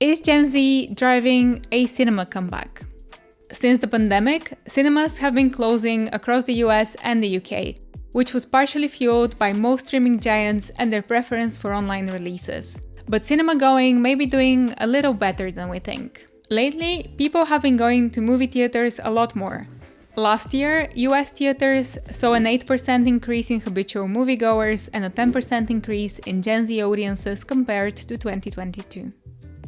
Is Gen Z driving a cinema comeback? Since the pandemic, cinemas have been closing across the US and the UK, which was partially fueled by most streaming giants and their preference for online releases. But cinema going may be doing a little better than we think. Lately, people have been going to movie theaters a lot more. Last year, US theaters saw an 8% increase in habitual moviegoers and a 10% increase in Gen Z audiences compared to 2022.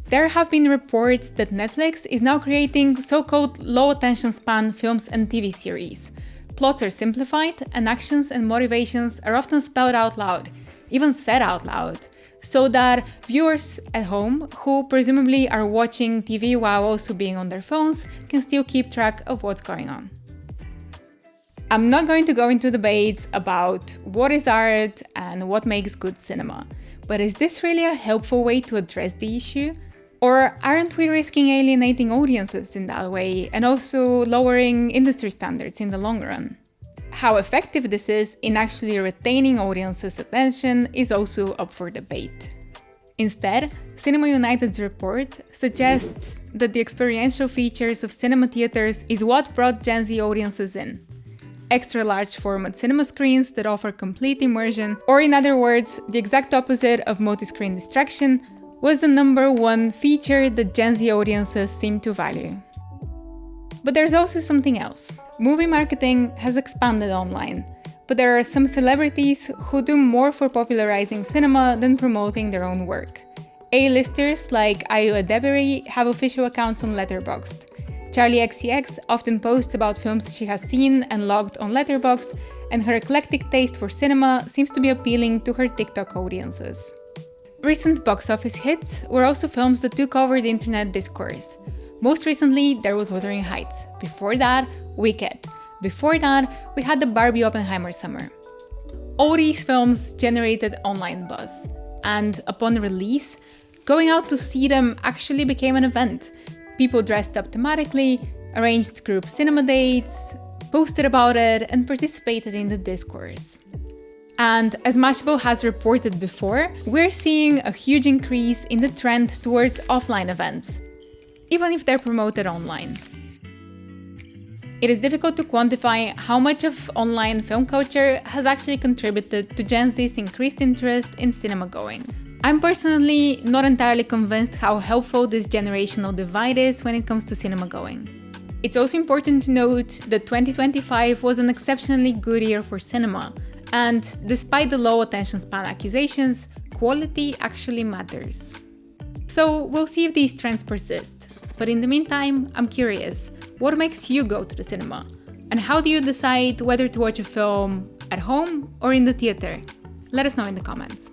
There have been reports that Netflix is now creating so-called low-attention span films and TV series. Plots are simplified, and actions and motivations are often spelled out loud, even said out loud, so that viewers at home, who presumably are watching TV while also being on their phones, can still keep track of what's going on. I'm not going to go into debates about what is art and what makes good cinema, but is this really a helpful way to address the issue? Or aren't we risking alienating audiences in that way and also lowering industry standards in the long run? How effective this is in actually retaining audiences' attention is also up for debate. Instead, Cinema United's report suggests that the experiential features of cinema theaters is what brought Gen Z audiences in. Extra large format cinema screens that offer complete immersion, or in other words, the exact opposite of multi-screen distraction, was the number one feature that Gen Z audiences seem to value. But there's also something else. Movie marketing has expanded online, but there are some celebrities who do more for popularizing cinema than promoting their own work. A-listers like Ayo Edebiri have official accounts on Letterboxd. Charlie XCX often posts about films she has seen and logged on Letterboxd, and her eclectic taste for cinema seems to be appealing to her TikTok audiences. Recent box office hits were also films that took over the internet discourse. Most recently, there was Wuthering Heights. Before that, Wicked. Before that, we had the Barbie Oppenheimer summer. All these films generated online buzz, and upon release, going out to see them actually became an event. People dressed up thematically, arranged group cinema dates, posted about it, and participated in the discourse. And as Mashable has reported before, we're seeing a huge increase in the trend towards offline events, even if they're promoted online. It is difficult to quantify how much of online film culture has actually contributed to Gen Z's increased interest in cinema going. I'm personally not entirely convinced how helpful this generational divide is when it comes to cinema going. It's also important to note that 2025 was an exceptionally good year for cinema, and despite the low attention span accusations, quality actually matters. So we'll see if these trends persist. But in the meantime, I'm curious, what makes you go to the cinema? And how do you decide whether to watch a film at home or in the theater? Let us know in the comments.